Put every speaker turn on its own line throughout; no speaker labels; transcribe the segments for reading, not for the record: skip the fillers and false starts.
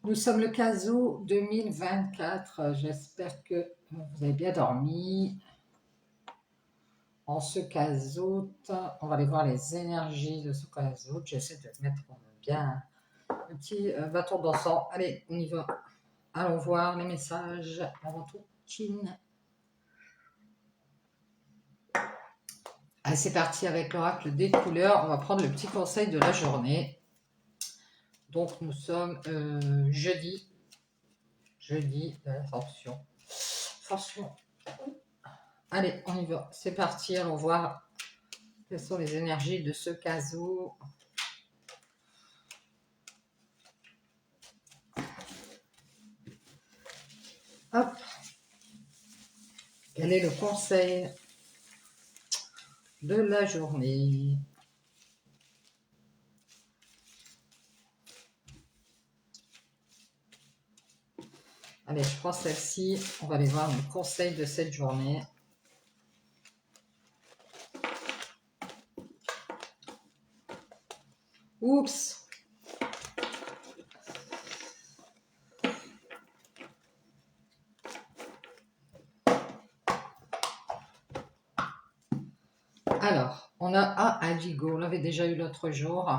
Nous sommes le 15 août 2024. J'espère que vous avez bien dormi. En ce 15 août, on va aller voir les énergies de ce 15 août. J'essaie de mettre bien un petit bâton d'encens. Allez, on y va. Allons voir les messages avant tout. Chin. Allez, c'est parti avec l'oracle des couleurs. On va prendre le petit conseil de la journée. Donc, nous sommes jeudi. Jeudi de l'ascension. Attention. Allez, on y va. C'est parti. Allons voir quelles sont les énergies de ce 15 août. Hop. Quel est le conseil de la journée? Allez, je prends celle-ci. On va aller voir le conseil de cette journée. Oups! Alors, on a Indigo, on l'avait déjà eu l'autre jour.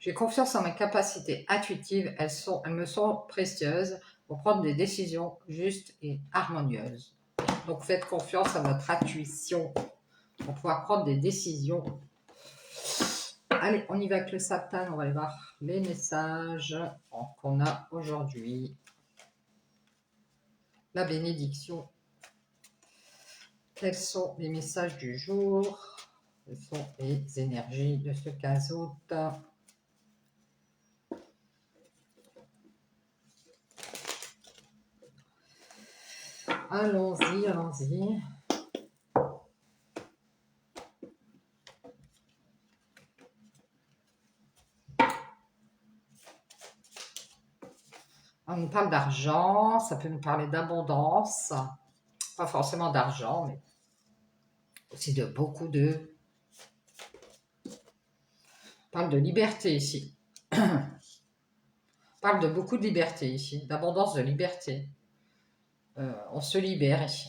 J'ai confiance en mes capacités intuitives, elles me sont précieuses pour prendre des décisions justes et harmonieuses. Donc faites confiance à votre intuition pour pouvoir prendre des décisions. Allez, on y va avec le Satan, on va aller voir les messages qu'on a aujourd'hui. La bénédiction. Quels sont les messages du jour? Quelles sont les énergies de ce 15 août? Allons-y, allons-y. On nous parle d'argent, ça peut nous parler d'abondance. Pas forcément d'argent, mais aussi de beaucoup de... On parle de liberté ici. On parle de beaucoup de liberté ici, d'abondance de liberté. On se libère ici.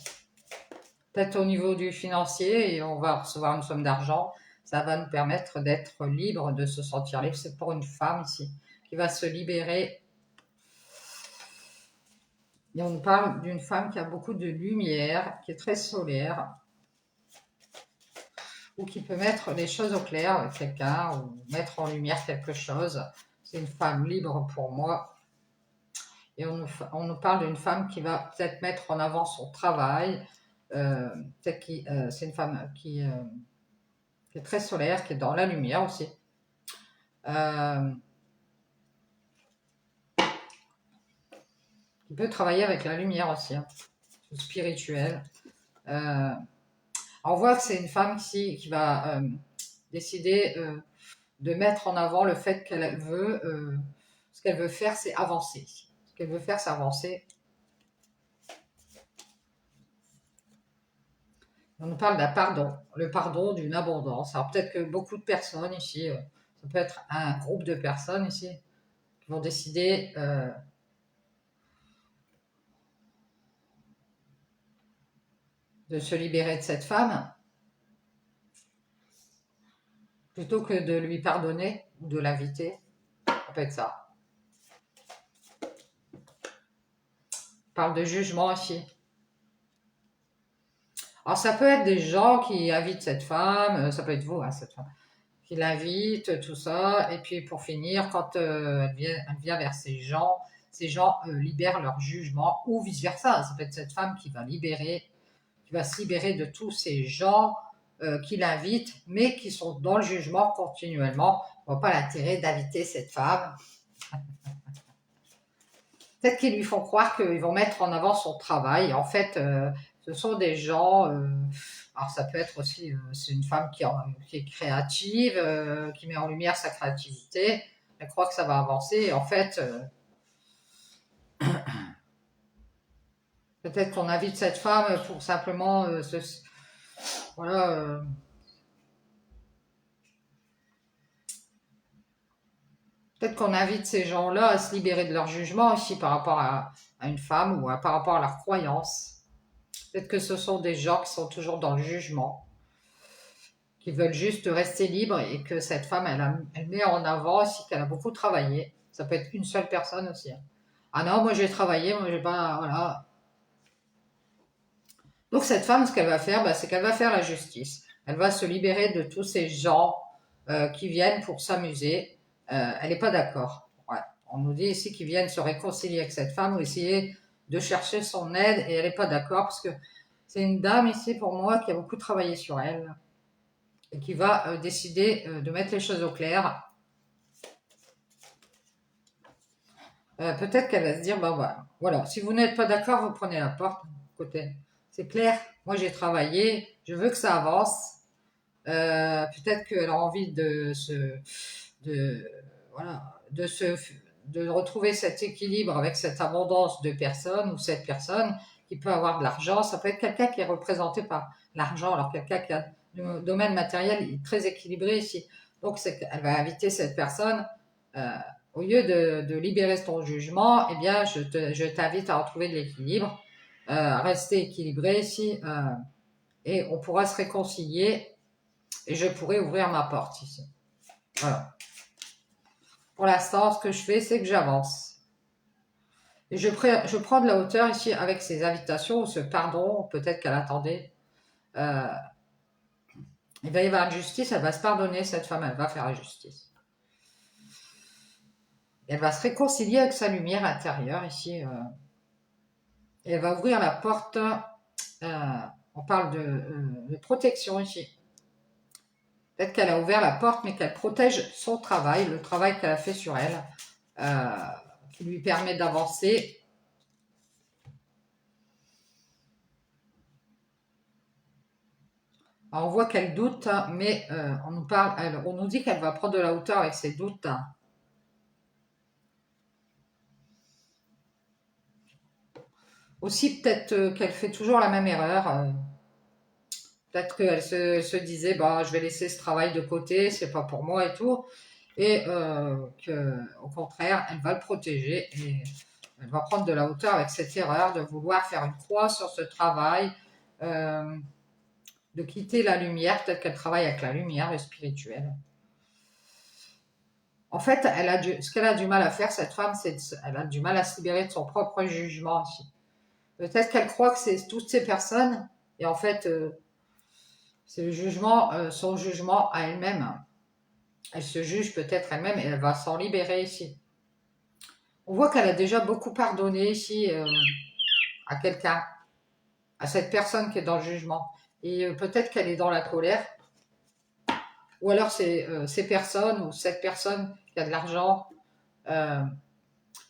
Peut-être au niveau du financier, et on va recevoir une somme d'argent. Ça va nous permettre d'être libre, de se sentir libre. C'est pour une femme ici, qui va se libérer. Et on nous parle d'une femme qui a beaucoup de lumière, qui est très solaire, ou qui peut mettre les choses au clair avec quelqu'un, ou mettre en lumière quelque chose. C'est une femme libre pour moi. Et on nous parle d'une femme qui va peut-être mettre en avant son travail. C'est une femme qui est très solaire, qui est dans la lumière aussi. Qui peut travailler avec la lumière aussi, hein, spirituel. On voit que c'est une femme ici qui va décider de mettre en avant le fait qu'elle veut, ce qu'elle veut faire, c'est avancer. Ce qu'elle veut faire, c'est avancer. On nous parle d'un pardon, le pardon d'une abondance. Alors peut-être que beaucoup de personnes ici, ça peut être un groupe de personnes ici, qui vont décider de se libérer de cette femme, plutôt que de lui pardonner ou de l'inviter. Ça peut être ça. On parle de jugement ici. Alors ça peut être des gens qui invitent cette femme, ça peut être vous, hein, cette femme, qui l'invite, tout ça, et puis pour finir, quand elle vient vers ces gens libèrent leur jugement, ou vice-versa. Ça peut être cette femme qui va se libérer de tous ces gens qui l'invitent, mais qui sont dans le jugement continuellement. On voit pas l'intérêt d'inviter cette femme. Peut-être qu'ils lui font croire qu'ils vont mettre en avant son travail. En fait, ce sont des gens... alors ça peut être aussi, c'est une femme qui est créative, qui met en lumière sa créativité. Elle croit que ça va avancer. Et en fait, peut-être qu'on invite cette femme pour simplement voilà, Peut-être qu'on invite ces gens-là à se libérer de leur jugement aussi par rapport à une femme ou par rapport à leurs croyances. Peut-être que ce sont des gens qui sont toujours dans le jugement, qui veulent juste rester libres et que cette femme, elle met en avant aussi qu'elle a beaucoup travaillé. Ça peut être une seule personne aussi, hein. Ah non, moi j'ai travaillé, moi j'ai pas... Voilà. Donc cette femme, ce qu'elle va faire, bah, c'est qu'elle va faire la justice. Elle va se libérer de tous ces gens qui viennent pour s'amuser. Elle n'est pas d'accord. Ouais. On nous dit ici qu'ils viennent se réconcilier avec cette femme ou essayer de chercher son aide et elle n'est pas d'accord parce que c'est une dame ici pour moi qui a beaucoup travaillé sur elle et qui va décider de mettre les choses au clair. Peut-être qu'elle va se dire, bah voilà, si vous n'êtes pas d'accord, vous prenez la porte. Côté, c'est clair. Moi j'ai travaillé, je veux que ça avance. Peut-être qu'elle a envie de, voilà, de retrouver cet équilibre avec cette abondance de personnes ou cette personne qui peut avoir de l'argent. Ça peut être quelqu'un qui est représenté par l'argent, alors quelqu'un qui a le domaine matériel est très équilibré ici. Donc elle va inviter cette personne, euh, au lieu de libérer ton jugement, eh bien je t'invite à retrouver de l'équilibre, à rester équilibré ici, et on pourra se réconcilier et je pourrais ouvrir ma porte ici. Voilà. Pour l'instant, ce que je fais, c'est que j'avance. Et je prends de la hauteur ici avec ces invitations ou ce pardon, peut-être qu'elle attendait. Euh, il va y avoir une justice, elle va se pardonner, cette femme, elle va faire la justice. Elle va se réconcilier avec sa lumière intérieure ici. Et elle va ouvrir la porte. On parle de protection ici. Peut-être qu'elle a ouvert la porte, mais qu'elle protège son travail, le travail qu'elle a fait sur elle, euh, qui lui permet d'avancer. Alors, on voit qu'elle doute, hein, mais on nous dit qu'elle va prendre de la hauteur avec ses doutes, hein. Aussi, peut-être qu'elle fait toujours la même erreur. Peut-être qu'elle se disait, bah, je vais laisser ce travail de côté, c'est pas pour moi et tout. Et qu'au contraire, elle va le protéger et elle va prendre de la hauteur avec cette erreur de vouloir faire une croix sur ce travail, euh, de quitter la lumière. Peut-être qu'elle travaille avec la lumière, le spirituel. En fait, ce qu'elle a du mal à faire, cette femme, elle a du mal à se libérer de son propre jugement aussi. Peut-être qu'elle croit que c'est toutes ces personnes, et en fait, c'est le jugement, son jugement à elle-même. Elle se juge peut-être elle-même et elle va s'en libérer ici. On voit qu'elle a déjà beaucoup pardonné ici à quelqu'un, à cette personne qui est dans le jugement. Et peut-être qu'elle est dans la colère, ou alors c'est ces personnes ou cette personne qui a de l'argent, euh,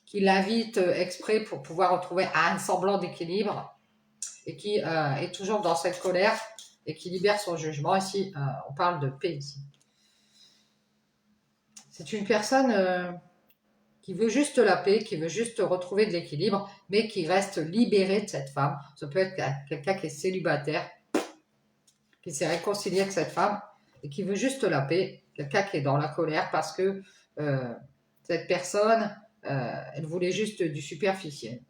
qui l'invite exprès pour pouvoir retrouver un semblant d'équilibre et qui est toujours dans cette colère et qui libère son jugement. Ici, on parle de paix ici. C'est une personne qui veut juste la paix, qui veut juste retrouver de l'équilibre, mais qui reste libérée de cette femme. Ça peut être quelqu'un qui est célibataire, qui s'est réconcilié avec cette femme et qui veut juste la paix. Quelqu'un qui est dans la colère parce que cette personne, elle voulait juste du superficiel.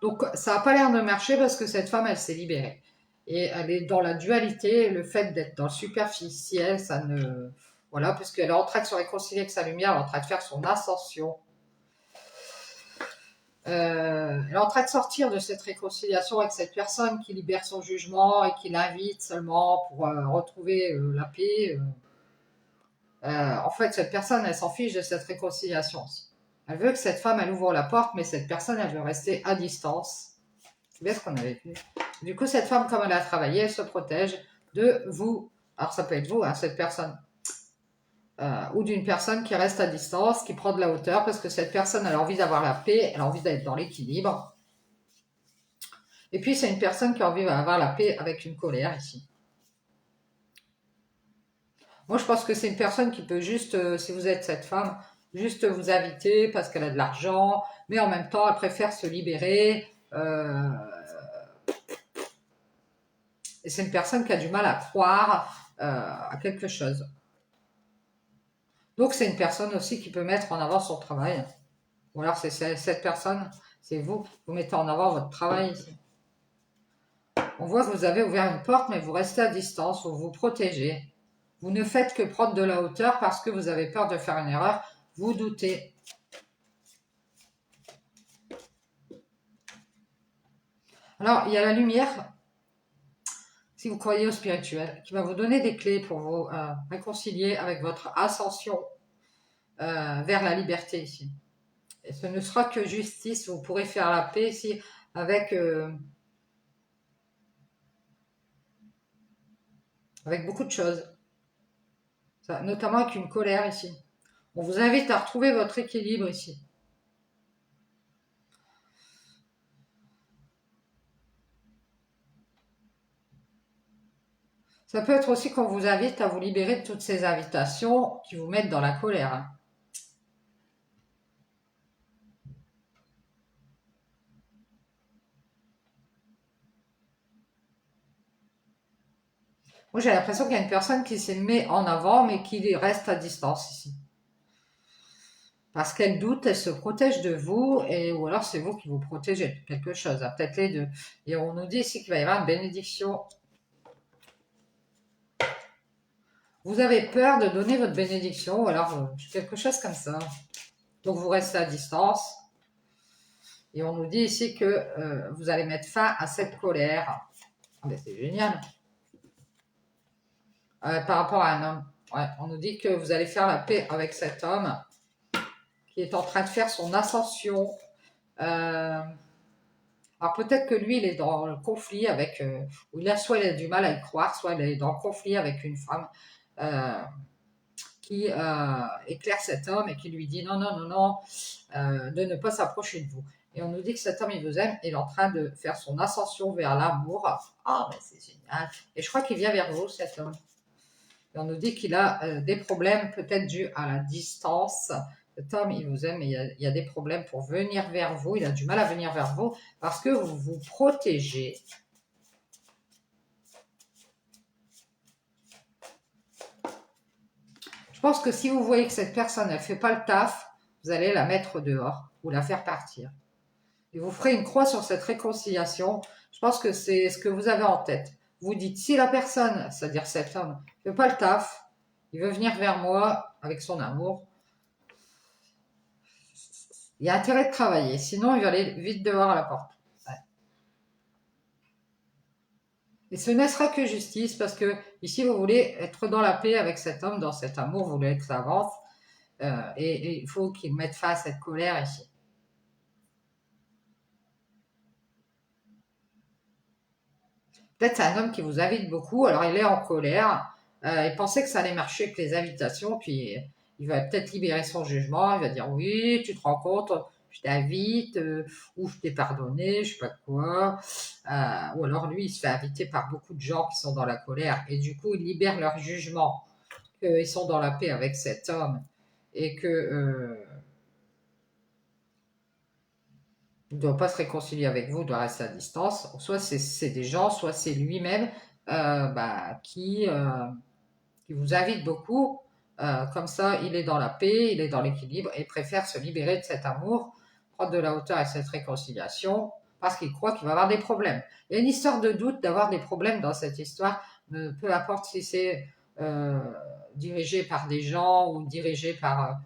Donc ça n'a pas l'air de marcher parce que cette femme, elle s'est libérée. Et elle est dans la dualité, le fait d'être dans le superficiel, ça ne... Voilà, parce qu'elle est en train de se réconcilier avec sa lumière, elle est en train de faire son ascension. Elle est en train de sortir de cette réconciliation avec cette personne qui libère son jugement et qui l'invite seulement pour retrouver la paix. En fait, cette personne, elle s'en fiche de cette réconciliation aussi. Elle veut que cette femme, elle ouvre la porte, mais cette personne, elle veut rester à distance. C'est bien ce qu'on avait vu. Du coup, cette femme, comme elle a travaillé, elle se protège de vous. Alors, ça peut être vous, hein, cette personne. Ou d'une personne qui reste à distance, qui prend de la hauteur, parce que cette personne, elle a envie d'avoir la paix, elle a envie d'être dans l'équilibre. Et puis, c'est une personne qui a envie d'avoir la paix avec une colère ici. Moi, je pense que c'est une personne qui peut juste, si vous êtes cette femme, juste vous inviter parce qu'elle a de l'argent, mais en même temps, elle préfère se libérer. Et c'est une personne qui a du mal à croire à quelque chose. Donc c'est une personne aussi qui peut mettre en avant son travail. Ou alors c'est cette personne, c'est vous, vous mettez en avant votre travail ici. On voit que vous avez ouvert une porte, mais vous restez à distance, vous vous protégez. Vous ne faites que prendre de la hauteur parce que vous avez peur de faire une erreur. Vous doutez. Alors, il y a la lumière, si vous croyez au spirituel, qui va vous donner des clés pour vous réconcilier avec votre ascension vers la liberté ici. Et ce ne sera que justice, vous pourrez faire la paix ici avec, avec beaucoup de choses, ça, notamment avec une colère ici. On vous invite à retrouver votre équilibre ici. Ça peut être aussi qu'on vous invite à vous libérer de toutes ces invitations qui vous mettent dans la colère. Hein. Moi, j'ai l'impression qu'il y a une personne qui s'est mis en avant, mais qui reste à distance ici. Parce qu'elle doute, elle se protège de vous, et, ou alors c'est vous qui vous protégez de quelque chose. Hein, peut-être les deux. Et on nous dit ici qu'il va y avoir une bénédiction. Vous avez peur de donner votre bénédiction, ou alors quelque chose comme ça. Donc vous restez à distance. Et on nous dit ici que vous allez mettre fin à cette colère. Ah ben c'est génial. Par rapport à un homme. Ouais, on nous dit que vous allez faire la paix avec cet homme qui est en train de faire son ascension. Alors peut-être que lui, il est dans le conflit avec, ou soit il a du mal à y croire, soit il est dans le conflit avec une femme qui éclaire cet homme et qui lui dit non, non, non, non, de ne pas s'approcher de vous. Et on nous dit que cet homme, il vous aime, il est en train de faire son ascension vers l'amour. Ah, mais c'est génial. Et je crois qu'il vient vers vous, cet homme. Et on nous dit qu'il a des problèmes peut-être dus à la distance. Cet homme, il vous aime, mais il y a des problèmes pour venir vers vous. Il a du mal à venir vers vous parce que vous vous protégez. Je pense que si vous voyez que cette personne ne fait pas le taf, vous allez la mettre dehors ou la faire partir. Et vous ferez une croix sur cette réconciliation. Je pense que c'est ce que vous avez en tête. Vous dites, si la personne, c'est-à-dire cet homme, ne fait pas le taf, il veut venir vers moi avec son amour, il y a intérêt de travailler, sinon il va aller vite dehors à la porte. Ouais. Et ce ne sera que justice, parce que ici vous voulez être dans la paix avec cet homme, dans cet amour, vous voulez que ça avance, et il faut qu'il mette fin à cette colère ici. Peut-être c'est un homme qui vous invite beaucoup, alors il est en colère, il pensait que ça allait marcher avec les invitations, puis il va peut-être libérer son jugement, il va dire oui, tu te rends compte, je t'invite, ou je t'ai pardonné, je sais pas quoi, ou alors lui il se fait inviter par beaucoup de gens qui sont dans la colère, et du coup il libère leur jugement, qu'ils sont dans la paix avec cet homme, et que il ne doit pas se réconcilier avec vous, il doit rester à distance. Soit c'est des gens, soit c'est lui-même qui vous invite beaucoup. Comme ça, il est dans la paix, il est dans l'équilibre et préfère se libérer de cet amour, prendre de la hauteur à cette réconciliation, parce qu'il croit qu'il va avoir des problèmes. Il y a une histoire de doute d'avoir des problèmes dans cette histoire, peu importe si c'est dirigé par des gens ou dirigé par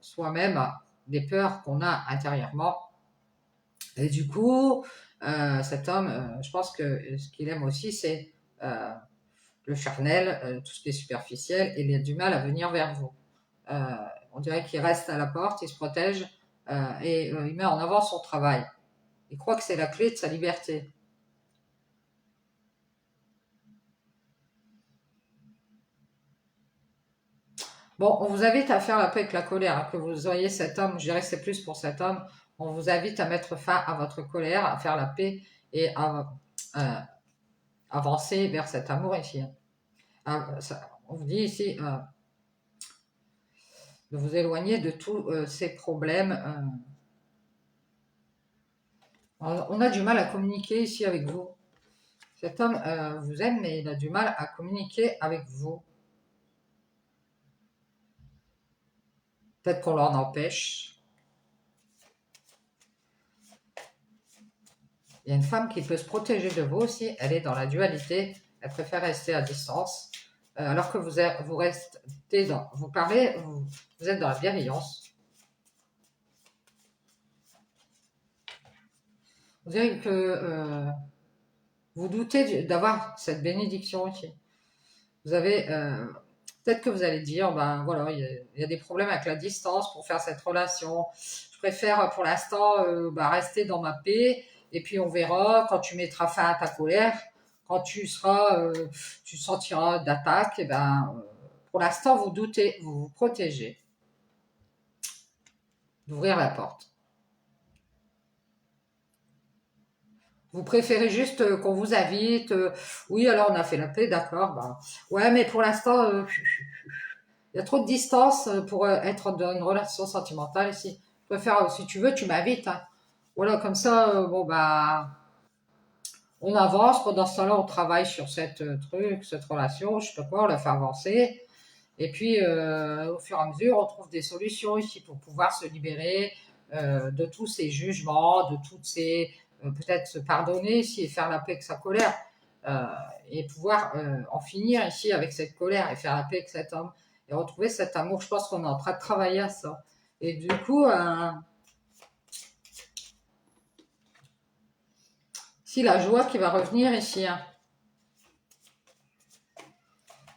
soi-même, des peurs qu'on a intérieurement. Et du coup, cet homme, je pense que ce qu'il aime aussi, c'est le charnel, tout ce qui est superficiel, et il a du mal à venir vers vous. On dirait qu'il reste à la porte, il se protège et il met en avant son travail. Il croit que c'est la clé de sa liberté. Bon, on vous invite à faire la paix avec la colère, hein, que vous voyez cet homme, je dirais que c'est plus pour cet homme, on vous invite à mettre fin à votre colère, à faire la paix et à avancer vers cet amour ici. On vous dit ici de vous éloigner de tous ces problèmes. On a du mal à communiquer ici avec vous. Cet homme vous aime, mais il a du mal à communiquer avec vous. Peut-être qu'on l'en empêche. Il y a une femme qui peut se protéger de vous aussi. Elle est dans la dualité. Elle préfère rester à distance. Alors que vous restez dans... Vous parlez, vous êtes dans la bienveillance. Vous dirait que vous doutez d'avoir cette bénédiction aussi. Vous avez... peut-être que vous allez dire, ben voilà, il y a des problèmes avec la distance pour faire cette relation. Je préfère pour l'instant rester dans ma paix. Et puis on verra quand tu mettras fin à ta colère, quand tu sentiras d'attaque. Et pour l'instant vous doutez, vous vous protégez d'ouvrir la porte. Vous préférez juste qu'on vous invite. Oui, alors on a fait la paix, d'accord. Bah, ouais, mais pour l'instant, il y a trop de distance pour être dans une relation sentimentale ici. Je préfère, si tu veux, tu m'invites. Hein. Voilà, comme ça, on avance. Pendant ce temps-là, on travaille sur cette relation, je sais pas quoi, on la fait avancer. Et puis, au fur et à mesure, on trouve des solutions ici pour pouvoir se libérer de tous ces jugements, de toutes ces... peut-être se pardonner ici et faire la paix avec sa colère. euh, et pouvoir en finir ici avec cette colère et faire la paix avec cet homme et retrouver cet amour. Je pense qu'on est en train de travailler à ça. Et du coup, si la joie qui va revenir ici, hein.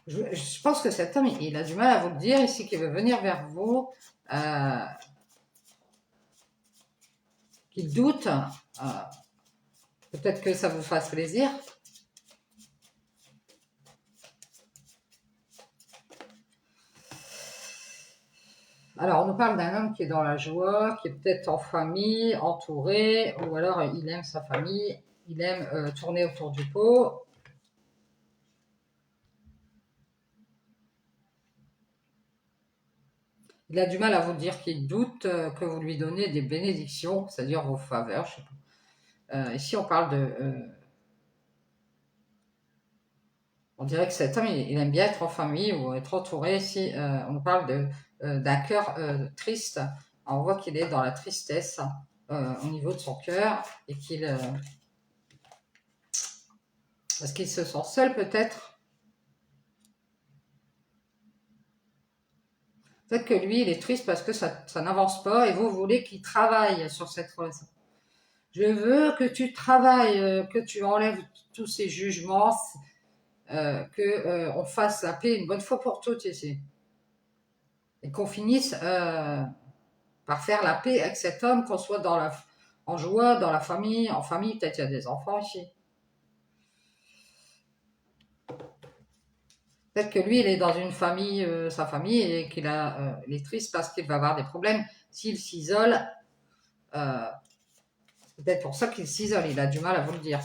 Je pense que cet homme, il a du mal à vous le dire ici, qu'il veut venir vers vous, euh, qu'il doute. Peut-être que ça vous fasse plaisir. Alors, on nous parle d'un homme qui est dans la joie, qui est peut-être en famille, entouré, ou alors il aime sa famille, il aime tourner autour du pot. Il a du mal à vous dire qu'il doute que vous lui donnez des bénédictions, c'est-à-dire vos faveurs. Je sais pas. Ici, on parle de... on dirait que cet homme, il aime bien être en famille ou être entouré. Ici, on parle d'un cœur triste. Alors, on voit qu'il est dans la tristesse au niveau de son cœur et parce qu'il se sent seul peut-être. Peut-être que lui, il est triste parce que ça n'avance pas et vous voulez qu'il travaille sur cette relation. Je veux que tu travailles, que tu enlèves tous ces jugements, qu'on fasse la paix une bonne fois pour toutes ici. Et qu'on finisse par faire la paix avec cet homme, qu'on soit en joie, dans la famille, en famille, peut-être il y a des enfants ici. Peut-être que lui, il est dans une famille, sa famille, et il est triste parce qu'il va avoir des problèmes. S'il s'isole, euh, c'est peut-être pour ça qu'il s'isole, il a du mal à vous le dire.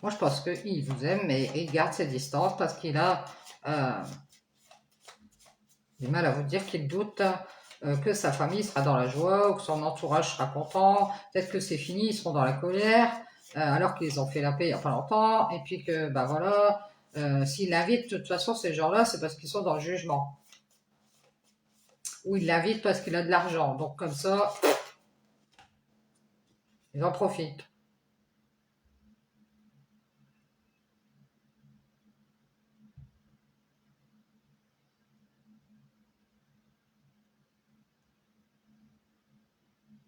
Moi, je pense qu'il vous aime, mais il garde ses distances parce qu'il a du mal à vous dire qu'il doute que sa famille sera dans la joie ou que son entourage sera content. Peut-être que c'est fini, ils seront dans la colère, alors qu'ils ont fait la paix il n'y a pas longtemps. Et puis que, bah voilà, s'ils l'invitent, de toute façon, ces gens-là, c'est parce qu'ils sont dans le jugement. Ou ils l'invitent parce qu'il a de l'argent. Donc, comme ça, ils en profitent.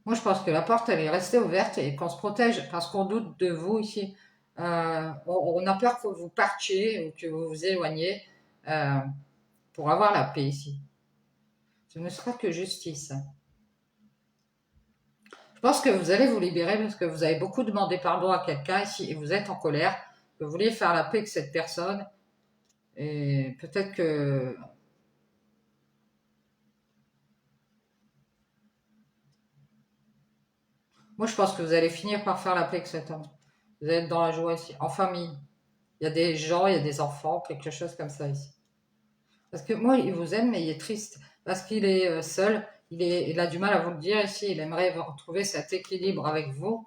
Moi, je pense que la porte, elle est restée ouverte et qu'on se protège parce qu'on doute de vous ici. On a peur que vous partiez ou que vous vous éloigniez euh, pour avoir la paix ici. Ce ne sera que justice. Je pense que vous allez vous libérer parce que vous avez beaucoup demandé pardon à quelqu'un ici et vous êtes en colère, que vous vouliez faire la paix avec cette personne. Et peut-être que... Moi, je pense que vous allez finir par faire la paix avec cet homme. Vous allez être dans la joie ici, en famille. Il y a des gens, il y a des enfants, quelque chose comme ça ici. Parce que moi, il vous aime, mais il est triste. Parce qu'il est seul. Il a du mal à vous le dire ici. Il aimerait retrouver cet équilibre avec vous.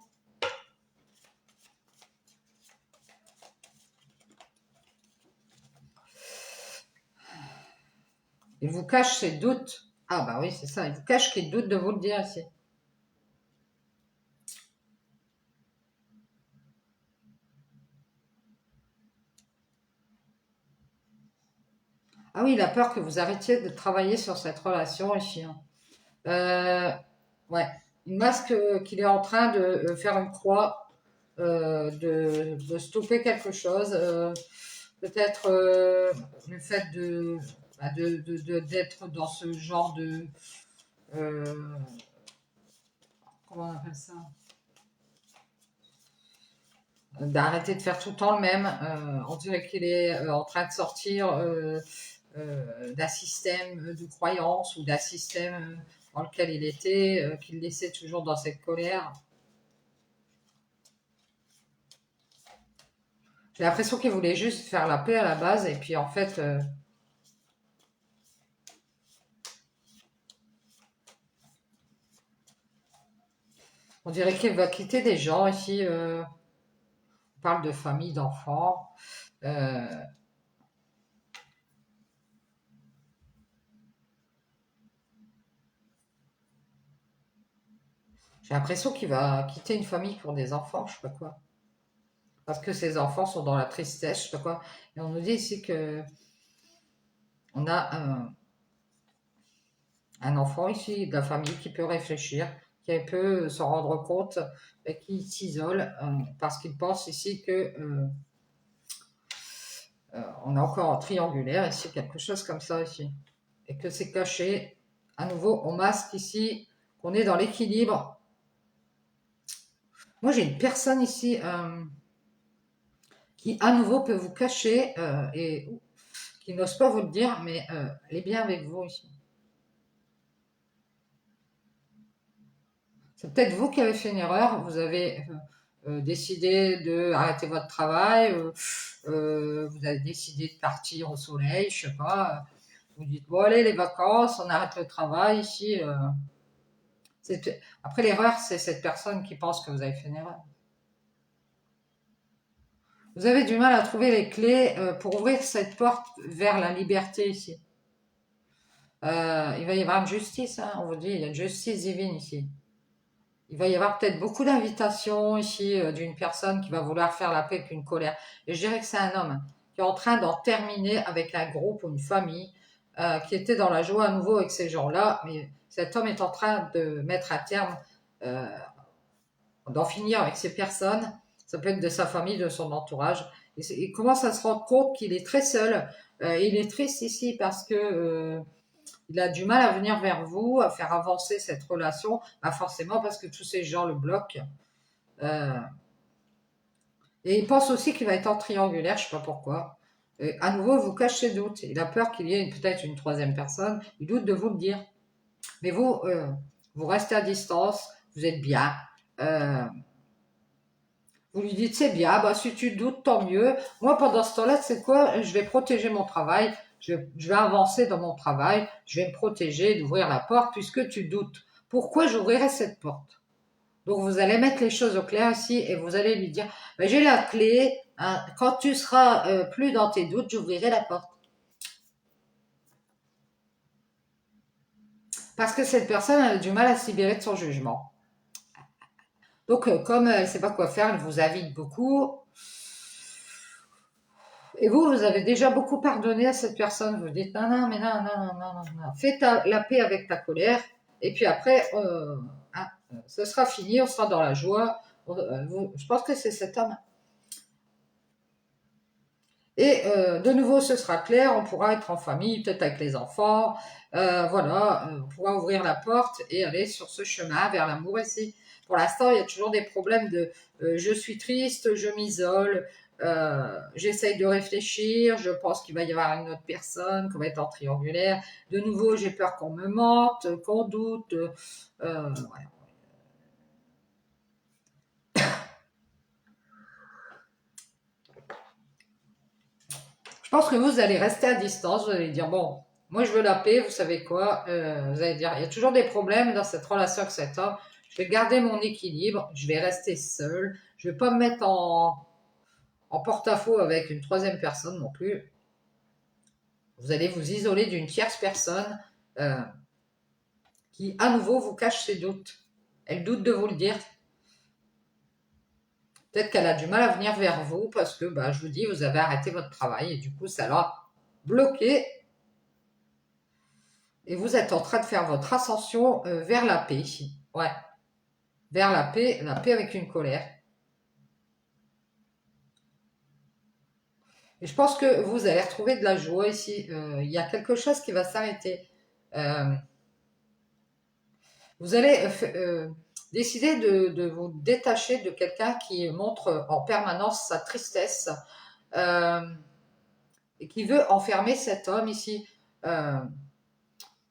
Il vous cache ses doutes. Ah bah oui, c'est ça. Il vous cache qu'il doute de vous le dire ici. Ah oui, il a peur que vous arrêtiez de travailler sur cette relation ici, hein. Euh, ouais. Il masque qu'il est en train de faire une croix, de stopper quelque chose. Peut-être le fait bah, d'être dans ce genre de... euh, comment on appelle ça? D'arrêter de faire tout le temps le même. On dirait qu'il est en train de sortir d'un système de croyance ou d'un système dans lequel il était, qu'il laissait toujours dans cette colère. J'ai l'impression qu'il voulait juste faire la paix à la base et puis en fait, on dirait qu'il va quitter des gens ici. On parle de famille, d'enfants. Euh, j'ai l'impression qu'il va quitter une famille pour des enfants, je sais pas quoi. Parce que ses enfants sont dans la tristesse, je sais pas quoi. Et on nous dit ici que on a un enfant ici de la famille qui peut réfléchir, qui peut se rendre compte et qui s'isole parce qu'il pense ici que on est encore en triangulaire ici, quelque chose comme ça ici. Et que c'est caché. À nouveau, on masque ici qu'on est dans l'équilibre. Moi, j'ai une personne ici qui, à nouveau, peut vous cacher et qui n'ose pas vous le dire, mais elle est bien avec vous ici. C'est peut-être vous qui avez fait une erreur. Vous avez décidé de arrêter votre travail. Vous avez décidé de partir au soleil, je sais pas. Vous dites, bon, allez, les vacances, on arrête le travail ici. Après, l'erreur, c'est cette personne qui pense que vous avez fait une erreur. Vous avez du mal à trouver les clés pour ouvrir cette porte vers la liberté ici. Il va y avoir une justice, hein, on vous dit, il y a une justice divine ici. Il va y avoir peut-être beaucoup d'invitations ici d'une personne qui va vouloir faire la paix avec une colère. Et je dirais que c'est un homme qui est en train d'en terminer avec un groupe ou une famille qui était dans la joie à nouveau avec ces gens-là. Mais cet homme est en train de mettre un terme, euh, d'en finir avec ces personnes. Ça peut être de sa famille, de son entourage. Il commence à se rendre compte qu'il est très seul. Il est triste ici parce que il a du mal à venir vers vous, à faire avancer cette relation, pas forcément parce que tous ces gens le bloquent. Euh, et il pense aussi qu'il va être en triangulaire, je ne sais pas pourquoi. Et à nouveau, il vous cache ses doutes. Il a peur qu'il y ait peut-être une troisième personne. Il doute de vous le dire. Mais vous, vous restez à distance, vous êtes bien. Euh, vous lui dites, c'est bien, bah, si tu doutes, tant mieux. Moi, pendant ce temps-là, c'est quoi? Je vais protéger mon travail. Je vais avancer dans mon travail. Je vais me protéger d'ouvrir la porte puisque tu doutes. Pourquoi j'ouvrirai cette porte? Donc, vous allez mettre les choses au clair ici et vous allez lui dire, ben, j'ai la clé, hein, quand tu seras plus dans tes doutes, j'ouvrirai la porte. Parce que cette personne a du mal à se libérer de son jugement. Donc, comme elle ne sait pas quoi faire, elle vous invite beaucoup. Et vous, vous avez déjà beaucoup pardonné à cette personne. Vous dites, non, non, mais non, non, non, non, non, non. Fais la paix avec ta colère. Et puis après, hein, ce sera fini, on sera dans la joie. Je pense que c'est cet homme. Et de nouveau, ce sera clair, on pourra être en famille, peut-être avec les enfants. Voilà, on pourra ouvrir la porte et aller sur ce chemin vers l'amour ici. Pour l'instant, il y a toujours des problèmes de je suis triste, je m'isole, j'essaye de réfléchir, je pense qu'il va y avoir une autre personne, qu'on va être en triangulaire. De nouveau, j'ai peur qu'on me mente, qu'on doute. Voilà. Je pense que vous allez rester à distance, vous allez dire, bon, moi je veux la paix, vous savez quoi, vous allez dire, il y a toujours des problèmes dans cette relation avec cet homme, je vais garder mon équilibre, je vais rester seul, je vais pas me mettre en porte-à-faux avec une troisième personne non plus. Vous allez vous isoler d'une tierce personne euh, qui, à nouveau, vous cache ses doutes. Elle doute de vous le dire. Peut-être qu'elle a du mal à venir vers vous parce que, bah, je vous dis, vous avez arrêté votre travail et du coup, ça l'a bloqué. Et vous êtes en train de faire votre ascension vers la paix. Ouais, vers la paix avec une colère. Et je pense que vous allez retrouver de la joie ici. Il y a quelque chose qui va s'arrêter. Euh, vous allez décider de vous détacher de quelqu'un qui montre en permanence sa tristesse euh, et qui veut enfermer cet homme ici euh,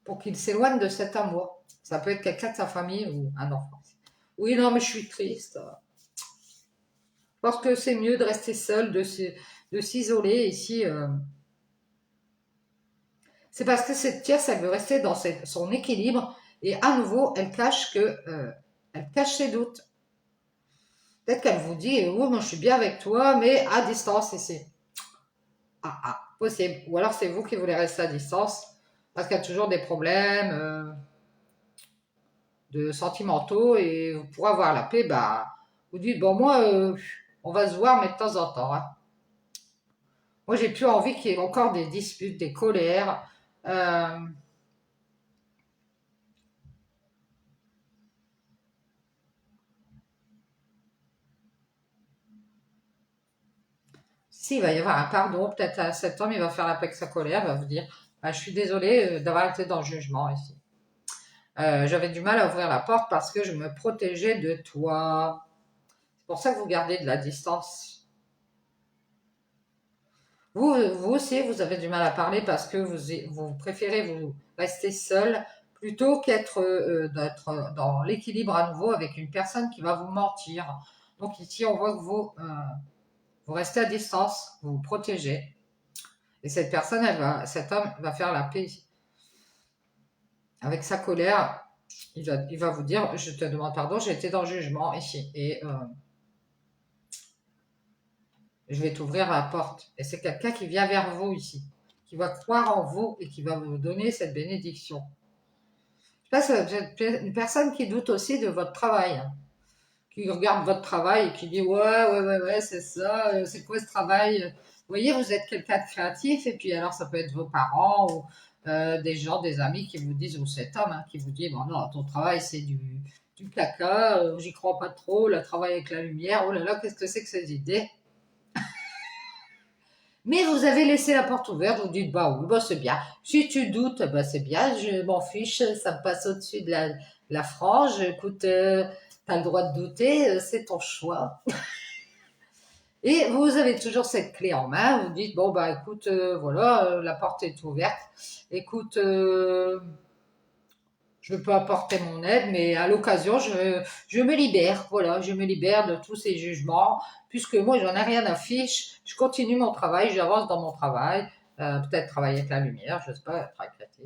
pour qu'il s'éloigne de cet amour. Ça peut être quelqu'un de sa famille ou un enfant. Oui, non, mais je suis triste. Je pense que c'est mieux de rester seul, de s'isoler ici. C'est parce que cette tierce, elle veut rester dans son équilibre et à nouveau, elle cache ses doutes. Peut-être qu'elle vous dit, oh, moi je suis bien avec toi, mais à distance ici. Possible. Ou alors c'est vous qui voulez rester à distance parce qu'il y a toujours des problèmes de sentimentaux et pour avoir la paix, bah, vous dites, bon, moi, on va se voir, mais de temps en temps. Hein. Moi, j'ai plus envie qu'il y ait encore des disputes, des colères. Euh, S'il va y avoir un pardon, peut-être à cet homme, il va faire la paix avec sa colère, il va vous dire, ah, je suis désolé d'avoir été dans le jugement ici. J'avais du mal à ouvrir la porte parce que je me protégeais de toi. C'est pour ça que vous gardez de la distance. Vous aussi, vous avez du mal à parler parce que vous préférez vous rester seul plutôt d'être dans l'équilibre à nouveau avec une personne qui va vous mentir. Donc ici, on voit que vous restez à distance, vous vous protégez. Et cette personne, cet homme va faire la paix. Avec sa colère, il va vous dire, je te demande pardon, j'ai été dans le jugement ici. Et je vais t'ouvrir la porte. Et c'est quelqu'un qui vient vers vous ici, qui va croire en vous et qui va vous donner cette bénédiction. Je pense que vous êtes une personne qui doute aussi de votre travail, hein, qui regarde votre travail et qui dit ouais, c'est ça, c'est quoi ce travail? Vous voyez, vous êtes quelqu'un de créatif et puis alors ça peut être vos parents ou des gens, des amis qui vous disent, ou cet homme hein, qui vous dit, bon non, ton travail c'est du caca, j'y crois pas trop, le travail avec la lumière, oh là là, qu'est-ce que c'est que ces idées? Mais vous avez laissé la porte ouverte, vous dites, bah oui, bah c'est bien. Si tu doutes, bah c'est bien, je m'en fiche, ça me passe au-dessus de la frange. Écoute, t'as le droit de douter, c'est ton choix. Et vous avez toujours cette clé en main, vous dites, bon bah écoute, voilà, la porte est ouverte. Écoute, je peux apporter mon aide, mais à l'occasion, je me libère. Voilà, je me libère de tous ces jugements, puisque moi, j'en ai rien à fiche. Je continue mon travail, j'avance dans mon travail. Peut-être travailler avec la lumière, je sais pas, travail créatif.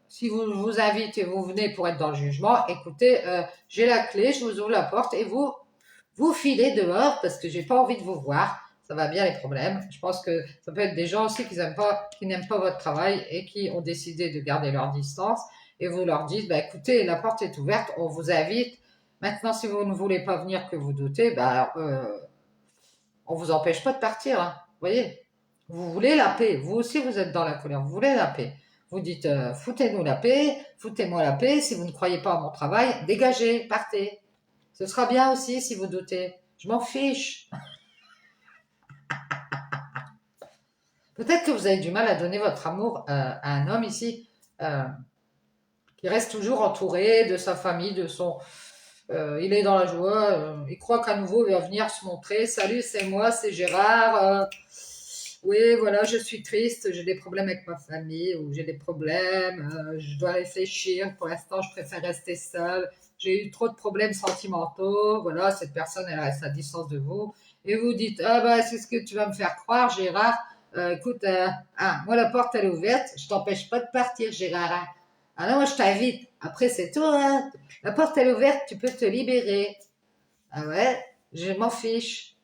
Si vous vous invite et vous venez pour être dans le jugement, écoutez, j'ai la clé, je vous ouvre la porte et vous filez dehors parce que j'ai pas envie de vous voir. Ça va bien les problèmes. Je pense que ça peut être des gens aussi qui n'aiment pas votre travail et qui ont décidé de garder leur distance. Et vous leur dites, bah, écoutez, la porte est ouverte, on vous invite. Maintenant, si vous ne voulez pas venir, que vous doutez, bah, on vous empêche pas de partir. Hein. Vous voyez, vous voulez la paix. Vous aussi, vous êtes dans la colère. Vous voulez la paix. Vous dites, foutez-nous la paix, foutez-moi la paix. Si vous ne croyez pas à mon travail, dégagez, partez. Ce sera bien aussi si vous doutez. Je m'en fiche. Peut-être que vous avez du mal à donner votre amour à un homme ici qui reste toujours entouré de sa famille, il est dans la joie, il croit qu'à nouveau il va venir se montrer. Salut, c'est moi, c'est Gérard. Oui, voilà, je suis triste, j'ai des problèmes avec ma famille ou j'ai des problèmes, je dois réfléchir. Pour l'instant, je préfère rester seule. J'ai eu trop de problèmes sentimentaux. Voilà, cette personne, elle reste à distance de vous. Et vous dites, ah bah, c'est ce que tu vas me faire croire, Gérard. Écoute, moi, la porte, elle est ouverte. Je t'empêche pas de partir, Gérard. Ah non, moi, je t'invite. Après, c'est toi. Hein. La porte, elle est ouverte, tu peux te libérer. Ah ouais, je m'en fiche.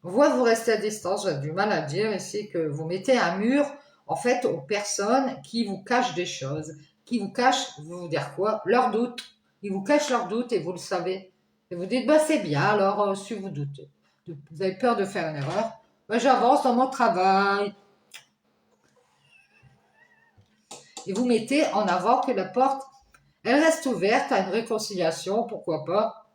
On voit que vous restez à distance, j'ai du mal à dire ici que vous mettez un mur, en fait, aux personnes qui vous cachent des choses, qui vous cachent, vous dire quoi? Leurs doutes. Ils vous cachent leurs doutes et vous le savez. Et vous dites, bah c'est bien, alors si vous doutez, vous avez peur de faire une erreur, bah, j'avance dans mon travail. Et vous mettez en avant que la porte, elle reste ouverte à une réconciliation, pourquoi pas.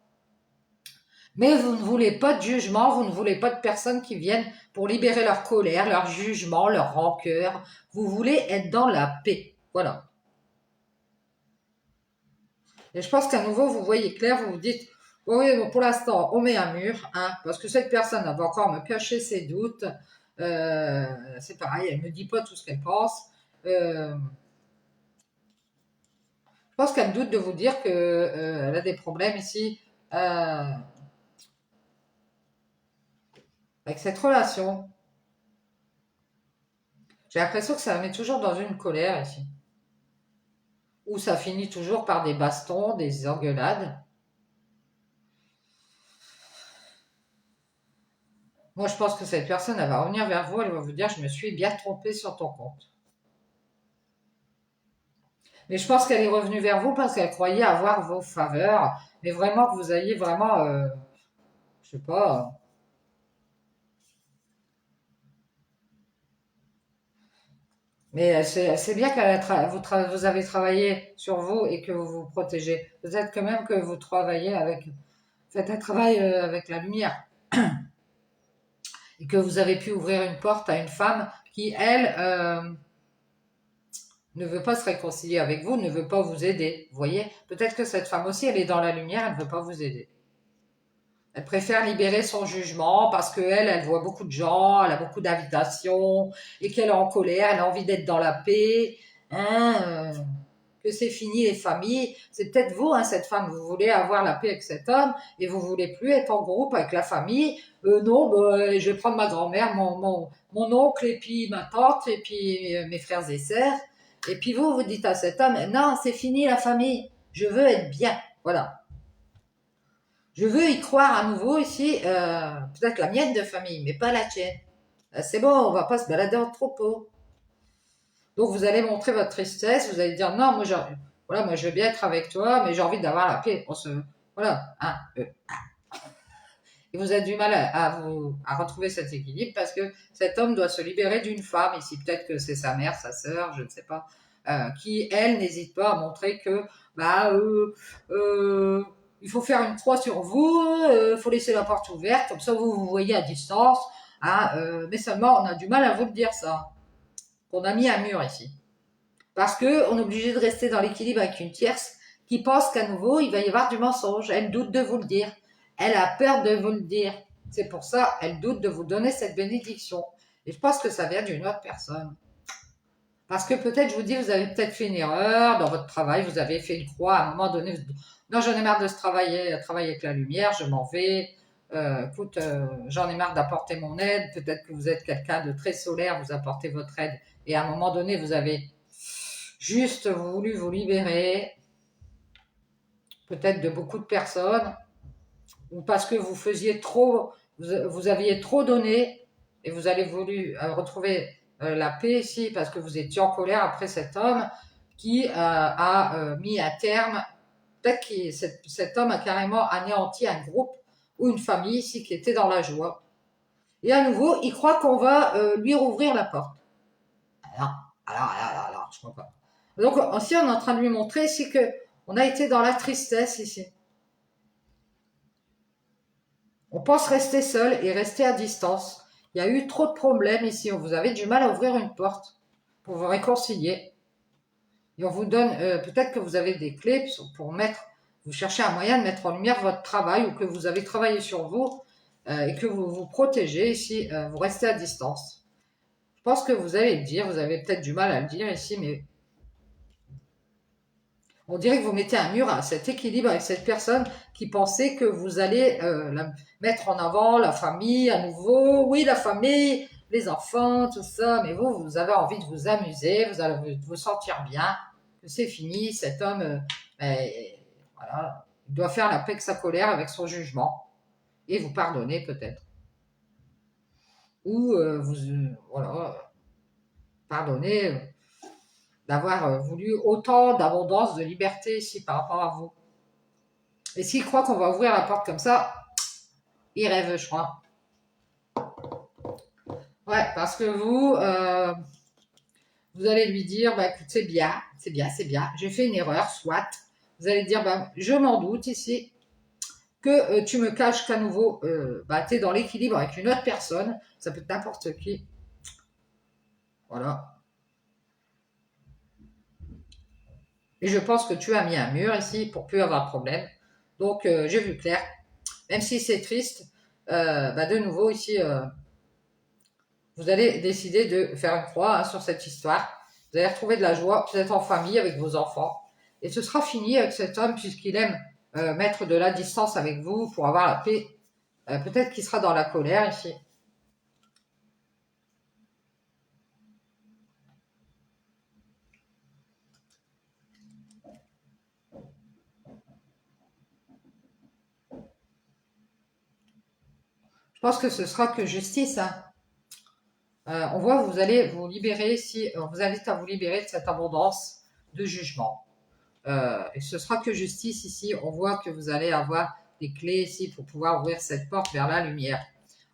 Mais vous ne voulez pas de jugement, vous ne voulez pas de personnes qui viennent pour libérer leur colère, leur jugement, leur rancœur. Vous voulez être dans la paix. Voilà. Et je pense qu'à nouveau, vous voyez clair, vous vous dites, oh oui, bon, pour l'instant, on met un mur, hein, parce que cette personne elle va encore me cacher ses doutes. C'est pareil, elle ne me dit pas tout ce qu'elle pense. Je pense qu'elle doute de vous dire qu'elle a des problèmes ici avec cette relation. J'ai l'impression que ça la met toujours dans une colère ici. Ou ça finit toujours par des bastons, des engueulades. Moi, je pense que cette personne, elle va revenir vers vous, elle va vous dire, je me suis bien trompée sur ton compte. Mais je pense qu'elle est revenue vers vous parce qu'elle croyait avoir vos faveurs, mais vraiment que vous ayez vraiment, je sais pas, mais elle sait bien vous avez travaillé sur vous et que vous vous protégez. Peut-être que même que vous travaillez avec, faites un travail avec la lumière et que vous avez pu ouvrir une porte à une femme qui, elle, ne veut pas se réconcilier avec vous, ne veut pas vous aider. Vous voyez, peut-être que cette femme aussi, elle est dans la lumière, elle ne veut pas vous aider. Elle préfère libérer son jugement parce qu'elle, elle voit beaucoup de gens, elle a beaucoup d'invitations et qu'elle est en colère, elle a envie d'être dans la paix, hein, que c'est fini les familles. C'est peut-être vous, hein, cette femme, vous voulez avoir la paix avec cet homme et vous voulez plus être en groupe avec la famille. Non, bah, je vais prendre ma grand-mère, mon oncle et puis ma tante et puis mes frères et sœurs. Et puis vous, vous dites à cet homme, non, c'est fini la famille, je veux être bien. Voilà. Je veux y croire à nouveau ici, peut-être la mienne de famille, mais pas la tienne. C'est bon, on va pas se balader en troupeau. Donc vous allez montrer votre tristesse, vous allez dire non, voilà, moi je veux bien être avec toi, mais j'ai envie d'avoir la paix. Voilà, hein, et vous avez du mal à retrouver cet équilibre parce que cet homme doit se libérer d'une femme, ici peut-être que c'est sa mère, sa sœur, je ne sais pas, qui, elle, n'hésite pas à montrer que bah, il faut faire une croix sur vous, il faut laisser la porte ouverte, comme ça vous vous voyez à distance, hein, mais seulement on a du mal à vous le dire ça, qu'on a mis un mur ici. Parce qu'on est obligé de rester dans l'équilibre avec une tierce qui pense qu'à nouveau, il va y avoir du mensonge. Elle doute de vous le dire. Elle a peur de vous le dire. C'est pour ça, elle doute de vous donner cette bénédiction. Et je pense que ça vient d'une autre personne. Parce que peut-être, je vous dis, vous avez peut-être fait une erreur dans votre travail, vous avez fait une croix à un moment donné. Non, j'en ai marre de travailler avec la lumière, je m'en vais. Écoute, j'en ai marre d'apporter mon aide. Peut-être que vous êtes quelqu'un de très solaire, vous apportez votre aide. Et à un moment donné, vous avez juste voulu vous libérer, peut-être de beaucoup de personnes, ou parce que vous faisiez trop, vous aviez trop donné et vous avez voulu retrouver la paix ici parce que vous étiez en colère après cet homme qui a mis un terme, peut-être que cet homme a carrément anéanti un groupe ou une famille ici qui était dans la joie. Et à nouveau, il croit qu'on va lui rouvrir la porte. Alors, je crois pas. Donc, aussi, on est en train de lui montrer ici que on a été dans la tristesse ici. On pense rester seul et rester à distance. Il y a eu trop de problèmes ici. Vous avez du mal à ouvrir une porte pour vous réconcilier. Et on vous donne, peut-être que vous avez des clés pour mettre, vous cherchez un moyen de mettre en lumière votre travail ou que vous avez travaillé sur vous et que vous vous protégez ici. Vous restez à distance. Je pense que vous allez le dire. Vous avez peut-être du mal à le dire ici, mais on dirait que vous mettez un mur à cet équilibre avec cette personne qui pensait que vous allez mettre en avant la famille à nouveau. Oui, la famille, les enfants, tout ça, mais vous avez envie de vous amuser, vous allez vous sentir bien, que c'est fini, cet homme, ben, voilà, il doit faire la paix avec sa colère, avec son jugement, et vous pardonner peut-être. ou voilà, pardonnez d'avoir voulu autant d'abondance, de liberté ici par rapport à vous. Et s'il croit qu'on va ouvrir la porte comme ça, il rêve, je crois. Ouais, parce que vous allez lui dire, bah écoute, c'est bien, c'est bien, c'est bien, j'ai fait une erreur, soit. Vous allez dire, bah, je m'en doute ici, que tu me caches qu'à nouveau, bah, tu es dans l'équilibre avec une autre personne, ça peut être n'importe qui. Voilà. Et je pense que tu as mis un mur ici pour plus avoir de problème. Donc, j'ai vu clair. Même si c'est triste, bah, de nouveau ici, vous allez décider de faire une croix hein, sur cette histoire. Vous allez retrouver de la joie, vous êtes en famille avec vos enfants. Et ce sera fini avec cet homme puisqu'il aime mettre de la distance avec vous pour avoir la paix. Peut-être qu'il sera dans la colère ici. Je pense que ce sera que justice. Hein. On voit que vous allez vous libérer ici, on vous invite à vous libérer de cette abondance de jugement. Et ce sera que justice ici. On voit que vous allez avoir des clés ici pour pouvoir ouvrir cette porte vers la lumière.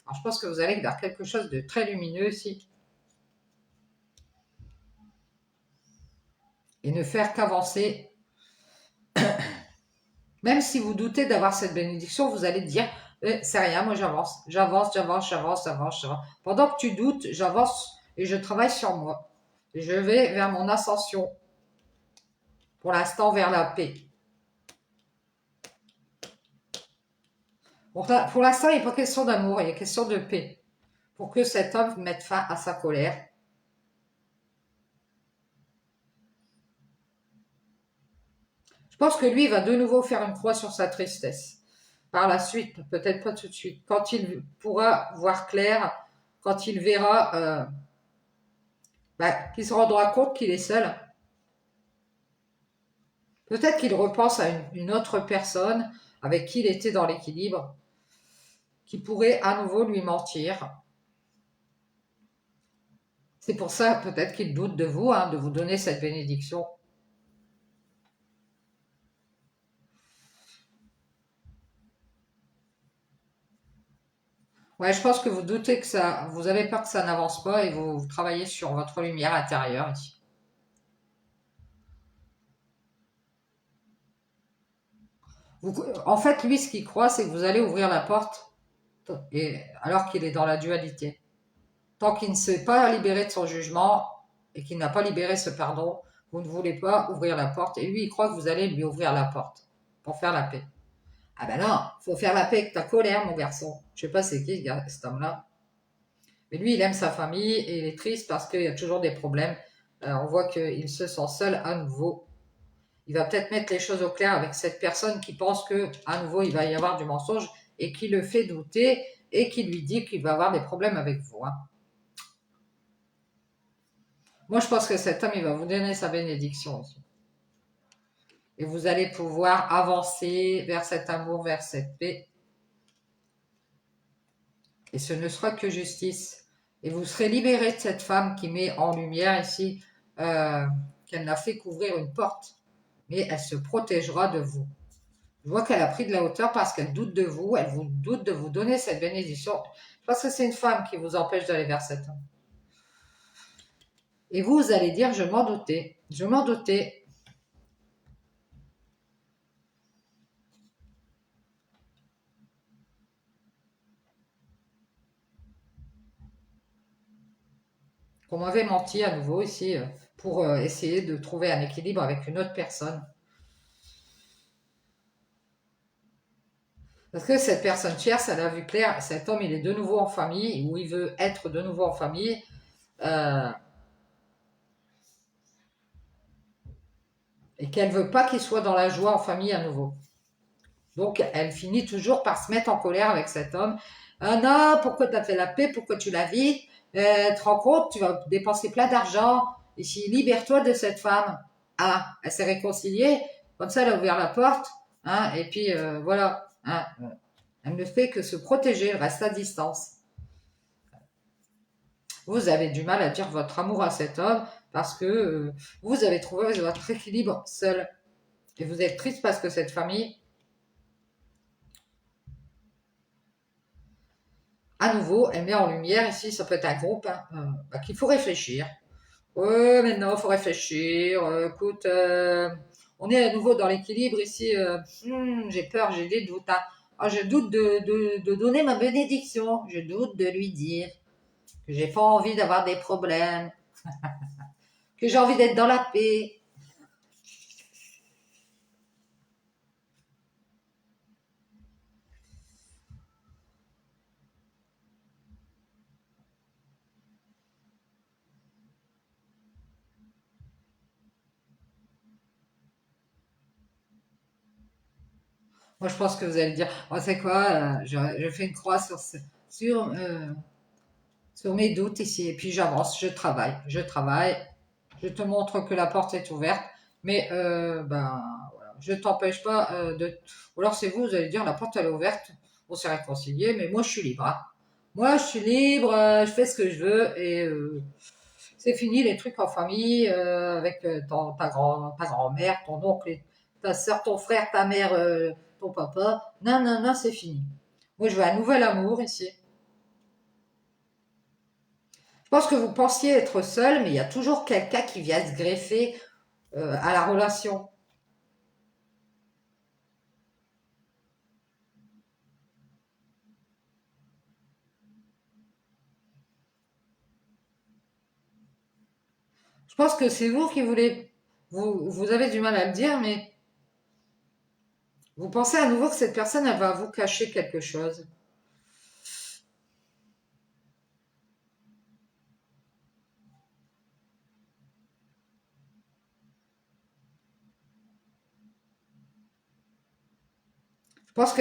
Alors je pense que vous allez vers quelque chose de très lumineux ici. Et ne faire qu'avancer. Même si vous doutez d'avoir cette bénédiction, vous allez dire, c'est rien, moi j'avance, j'avance, j'avance, j'avance, j'avance, j'avance. Pendant que tu doutes, j'avance et je travaille sur moi. Et je vais vers mon ascension. Pour l'instant, vers la paix. Pour l'instant, il n'est pas question d'amour, il est question de paix. Pour que cet homme mette fin à sa colère. Je pense que lui va de nouveau faire une croix sur sa tristesse. Par la suite, peut-être pas tout de suite. Quand il pourra voir clair, quand il verra qu'il se rendra compte qu'il est seul. Peut-être qu'il repense à une autre personne avec qui il était dans l'équilibre, qui pourrait à nouveau lui mentir. C'est pour ça peut-être qu'il doute de vous, hein, de vous donner cette bénédiction. Ouais, je pense que vous doutez que ça, vous avez peur que ça n'avance pas et vous travaillez sur votre lumière intérieure ici. En fait, lui, ce qu'il croit, c'est que vous allez ouvrir la porte alors qu'il est dans la dualité. Tant qu'il ne s'est pas libéré de son jugement et qu'il n'a pas libéré ce pardon, vous ne voulez pas ouvrir la porte. Et lui, il croit que vous allez lui ouvrir la porte pour faire la paix. Ah ben non, il faut faire la paix avec ta colère, mon garçon. Je sais pas c'est qui cet homme-là. Mais lui, il aime sa famille et il est triste parce qu'il y a toujours des problèmes. On voit qu'il se sent seul à nouveau. Il va peut-être mettre les choses au clair avec cette personne qui pense que à nouveau il va y avoir du mensonge et qui le fait douter et qui lui dit qu'il va avoir des problèmes avec vous. Hein. Moi, je pense que cet homme, il va vous donner sa bénédiction aussi. Et vous allez pouvoir avancer vers cet amour, vers cette paix. Et ce ne sera que justice. Et vous serez libéré de cette femme qui met en lumière ici qu'elle n'a fait qu'ouvrir une porte. Mais elle se protégera de vous. Je vois qu'elle a pris de la hauteur parce qu'elle doute de vous, elle vous doute de vous donner cette bénédiction. Je pense que c'est une femme qui vous empêche d'aller vers cet homme. Et vous allez dire, je m'en doutais, je m'en doutais. Qu'on m'avait menti à nouveau ici pour essayer de trouver un équilibre avec une autre personne. Parce que cette personne tierce, elle a vu clair, cet homme, il est de nouveau en famille, ou il veut être de nouveau en famille, euh, et qu'elle veut pas qu'il soit dans la joie en famille à nouveau. Donc, elle finit toujours par se mettre en colère avec cet homme. Ah non, pourquoi tu as fait la paix, pourquoi tu la vis Tu te rends compte, tu vas dépenser plein d'argent, ici, libère-toi de cette femme. Ah, elle s'est réconciliée, comme ça, elle a ouvert la porte, hein, et puis voilà. Hein, elle ne fait que se protéger, elle reste à distance. Vous avez du mal à dire votre amour à cet homme parce que vous avez trouvé votre équilibre seul. Et vous êtes triste parce que cette famille, à nouveau, elle met en lumière, ici, ça peut être un groupe, hein, qu'il faut réfléchir. Ouais, maintenant, il faut réfléchir. Écoute, on est à nouveau dans l'équilibre ici. J'ai peur, j'ai des doutes, hein. Ah, je doute de donner ma bénédiction. Je doute de lui dire que j'ai pas envie d'avoir des problèmes, que j'ai envie d'être dans la paix. Moi, je pense que vous allez dire, oh, c'est quoi, je fais une croix sur, sur mes doutes ici, et puis j'avance, je travaille, je te montre que la porte est ouverte, mais voilà, je t'empêche pas de... Ou alors c'est vous, vous allez dire, la porte elle est ouverte, on s'est réconcilié, mais moi je suis libre, hein. Moi je suis libre, je fais ce que je veux, et c'est fini les trucs en famille, avec ta grand-mère, ton oncle, ta soeur, ton frère, ta mère, ton papa. Non, non, non, c'est fini. Moi je veux un nouvel amour ici. Je pense que vous pensiez être seul, mais il y a toujours quelqu'un qui vient se greffer à la relation. Je pense que c'est vous qui voulez. Vous avez du mal à le dire, mais vous pensez à nouveau que cette personne, elle va vous cacher quelque chose. Je pense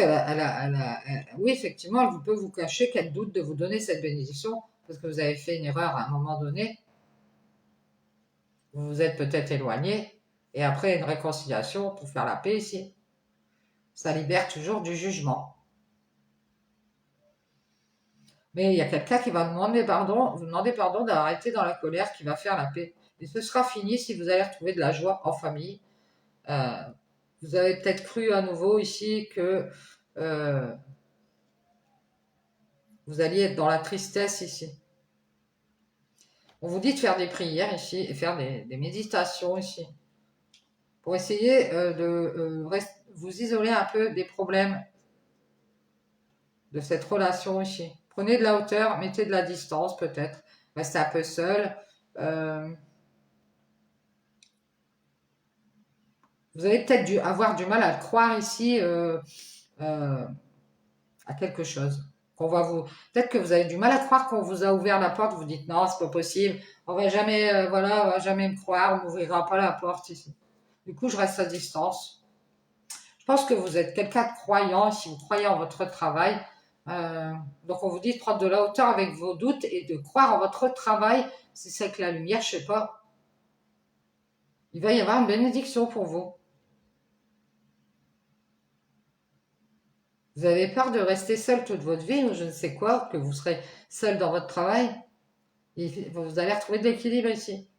oui, effectivement, elle peut vous cacher qu'elle doute de vous donner cette bénédiction parce que vous avez fait une erreur à un moment donné. Vous vous êtes peut-être éloigné et après une réconciliation pour faire la paix ici. Ça libère toujours du jugement. Mais il y a quelqu'un qui va vous demander pardon d'arrêter dans la colère, qui va faire la paix. Et ce sera fini si vous allez retrouver de la joie en famille. Euh, vous avez peut-être cru à nouveau ici que euh, vous alliez être dans la tristesse ici. On vous dit de faire des prières ici et faire des méditations ici pour essayer vous isoler un peu des problèmes de cette relation ici. Prenez de la hauteur, mettez de la distance peut-être, restez un peu seul. Euh, Vous allez peut-être avoir du mal à croire ici euh, à quelque chose. Qu'on va vous, peut-être que vous avez du mal à croire qu'on vous a ouvert la porte. Vous dites non, c'est pas possible. On va jamais, voilà, on va jamais me croire. On m'ouvrira pas la porte ici. Du coup, je reste à distance. Je pense que vous êtes quelqu'un de croyant. Si vous croyez en votre travail, euh, donc on vous dit de prendre de la hauteur avec vos doutes et de croire en votre travail. Si c'est que la lumière, je sais pas, il va y avoir une bénédiction pour vous. Vous avez peur de rester seul toute votre vie ou je ne sais quoi, que vous serez seul dans votre travail et vous allez retrouver de l'équilibre ici.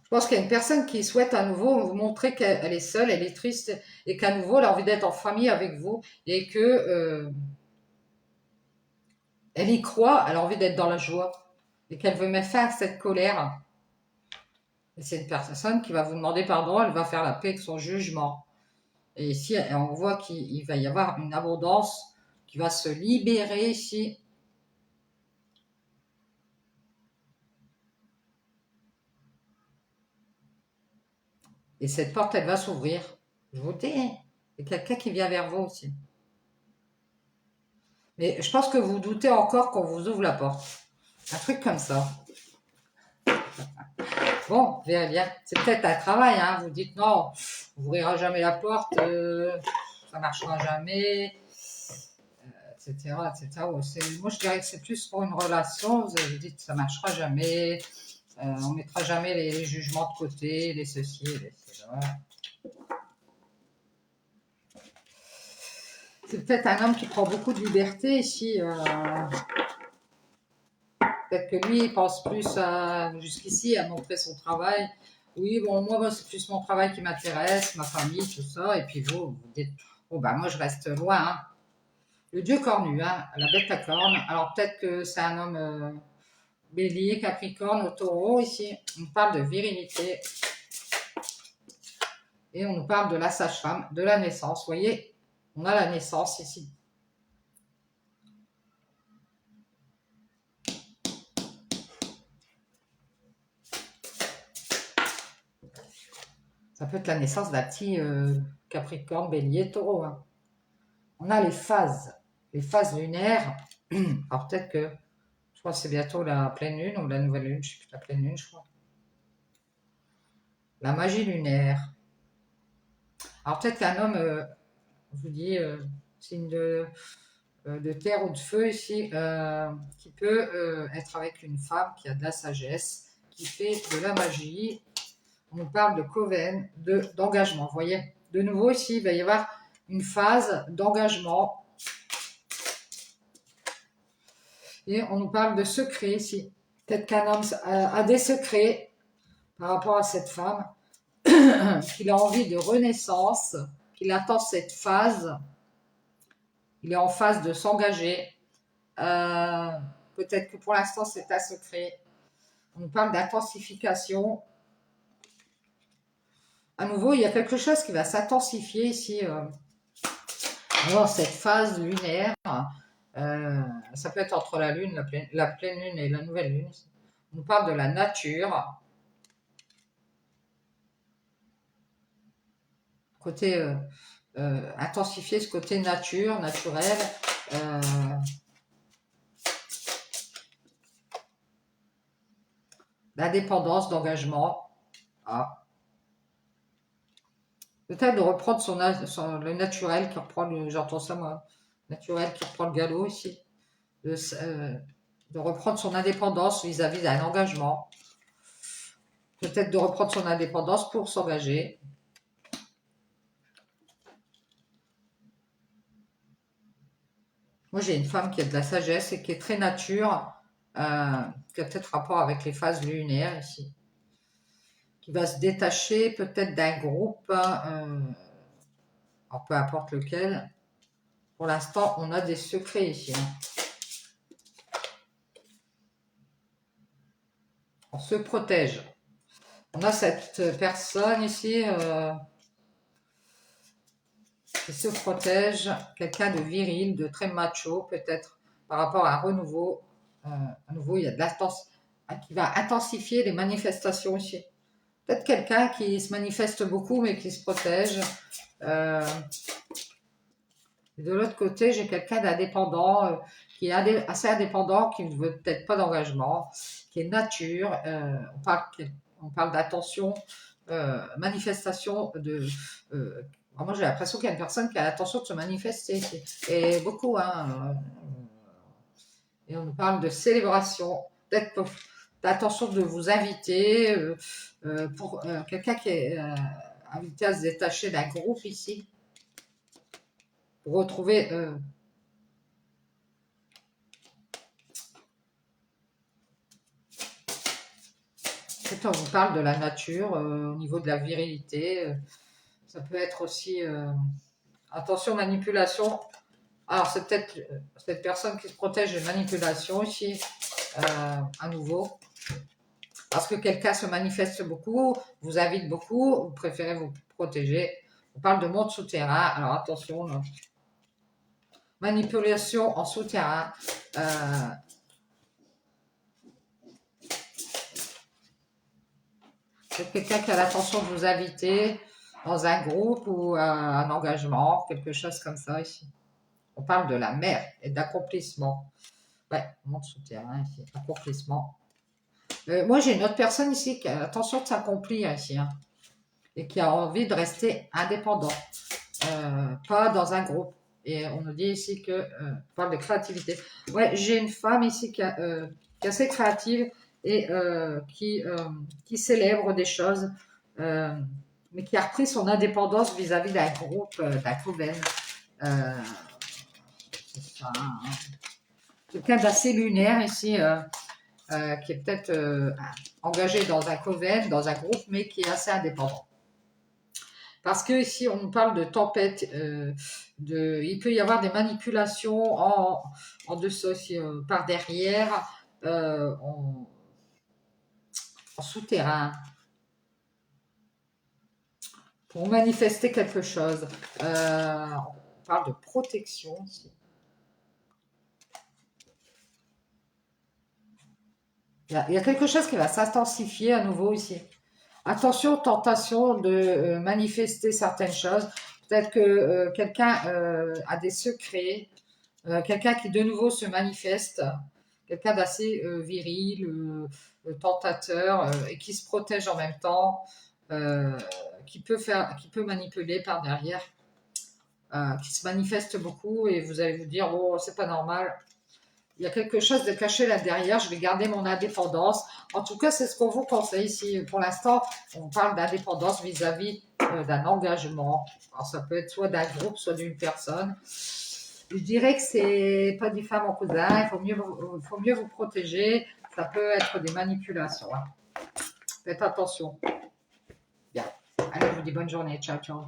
Je pense qu'il y a une personne qui souhaite à nouveau vous montrer qu'elle est seule, elle est triste et qu'à nouveau elle a envie d'être en famille avec vous et que elle y croit, elle a envie d'être dans la joie et qu'elle veut mettre fin à cette colère. Et c'est une personne qui va vous demander pardon, elle va faire la paix avec son jugement. Et ici, on voit qu'il va y avoir une abondance qui va se libérer ici. Et cette porte, elle va s'ouvrir. Je vous dis, il y a quelqu'un qui vient vers vous aussi. Mais je pense que vous doutez encore qu'on vous ouvre la porte. Un truc comme ça. Bon, bien. C'est peut-être un travail, hein. Vous dites non, on n'ouvrira jamais la porte, ça marchera jamais, etc., etc. Moi, je dirais que c'est plus pour une relation. Vous dites ça marchera jamais, on mettra jamais les jugements de côté, les ceci, les cela. C'est peut-être un homme qui prend beaucoup de liberté ici. Peut-être que lui, il pense plus jusqu'ici à montrer son travail. Oui, bon, moi, c'est plus mon travail qui m'intéresse, ma famille, tout ça. Et puis vous dites, oh, bah, moi, je reste loin. Hein. Le dieu cornu, hein, la bête à cornes. Alors, peut-être que c'est un homme bélier, capricorne, au taureau, ici. On parle de virilité. Et on nous parle de la sage-femme, de la naissance. Vous voyez, on a la naissance ici. Ça peut être la naissance d'un petit capricorne, bélier, taureau. Hein. On a les phases lunaires. Alors peut-être que, je crois que c'est bientôt la pleine lune ou la nouvelle lune, je ne sais plus, la pleine lune, je crois. La magie lunaire. Alors peut-être qu'un homme, je vous dis, signe de terre ou de feu ici, qui peut être avec une femme qui a de la sagesse, qui fait de la magie. On nous parle de coven, d'engagement. Vous voyez, de nouveau ici, il va y avoir une phase d'engagement. Et on nous parle de secret ici. Peut-être qu'un homme a des secrets par rapport à cette femme, qu'il a envie de renaissance, qu'il attend cette phase. Il est en phase de s'engager. Peut-être que pour l'instant, c'est un secret. On nous parle d'intensification. À nouveau, il y a quelque chose qui va s'intensifier ici. Alors, cette phase lunaire, ça peut être entre la lune, la pleine lune et la nouvelle lune. On nous parle de la nature. Côté intensifier ce côté nature, naturel. L'indépendance, d'engagement. Ah. Peut-être de reprendre le naturel qui reprend j'entends ça moi, naturel qui reprend le galop ici. De reprendre son indépendance vis-à-vis d'un engagement. Peut-être de reprendre son indépendance pour s'engager. Moi, j'ai une femme qui a de la sagesse et qui est très nature, qui a peut-être rapport avec les phases lunaires ici, qui va se détacher peut-être d'un groupe, alors peu importe lequel. Pour l'instant, on a des secrets ici. On se protège. On a cette personne ici qui se protège, quelqu'un de viril, de très macho, peut-être par rapport à un renouveau. À nouveau, il y a de l'intensité qui va intensifier les manifestations ici. Peut-être quelqu'un qui se manifeste beaucoup mais qui se protège. Et de l'autre côté, j'ai quelqu'un d'indépendant, qui est assez indépendant, qui ne veut peut-être pas d'engagement, qui est nature. On parle d'attention, manifestation de. Moi, j'ai l'impression qu'il y a une personne qui a l'intention de se manifester. Et beaucoup, hein. Et on nous parle de célébration, peut-être d'attention de vous inviter, pour quelqu'un qui est invité à se détacher d'un groupe ici, pour retrouver peut-être on vous parle de la nature au niveau de la virilité. Ça peut être aussi attention manipulation. Alors c'est peut-être cette personne qui se protège de manipulation ici à nouveau. Parce que quelqu'un se manifeste beaucoup, vous invite beaucoup, vous préférez vous protéger. On parle de monde souterrain, alors attention. Là. Manipulation en souterrain. C'est quelqu'un qui a l'intention de vous inviter dans un groupe ou un engagement, quelque chose comme ça ici. On parle de la mer et d'accomplissement. Ouais, monde souterrain ici, accomplissement. Moi, j'ai une autre personne ici qui a l'intention de s'accomplir ici. Hein, et qui a envie de rester indépendant. Pas dans un groupe. Et on nous dit ici que on parle de créativité. Ouais, j'ai une femme ici qui est assez créative et qui célèbre des choses, mais qui a repris son indépendance vis-à-vis d'un groupe, d'un coven. c'est ça. Hein. Quelqu'un d'assez lunaire ici, qui est peut-être engagé dans un coven, dans un groupe, mais qui est assez indépendant. Parce que ici, on parle de tempête, il peut y avoir des manipulations en dessous, par derrière, en souterrain, pour manifester quelque chose. On parle de protection ici. Il y a quelque chose qui va s'intensifier à nouveau ici. Attention, tentation de manifester certaines choses. Peut-être que quelqu'un a des secrets, quelqu'un qui de nouveau se manifeste, quelqu'un d'assez viril, tentateur et qui se protège en même temps, qui peut manipuler par derrière, qui se manifeste beaucoup et vous allez vous dire oh c'est pas normal. Il y a quelque chose de caché là derrière, je vais garder mon indépendance. En tout cas, c'est ce qu'on vous conseille ici. Pour l'instant, on parle d'indépendance vis-à-vis d'un engagement. Alors, ça peut être soit d'un groupe, soit d'une personne. Je dirais que c'est pas du femme en cousin, il faut mieux vous protéger. Ça peut être des manipulations. Hein. Faites attention. Bien. Allez, je vous dis bonne journée. Ciao, ciao.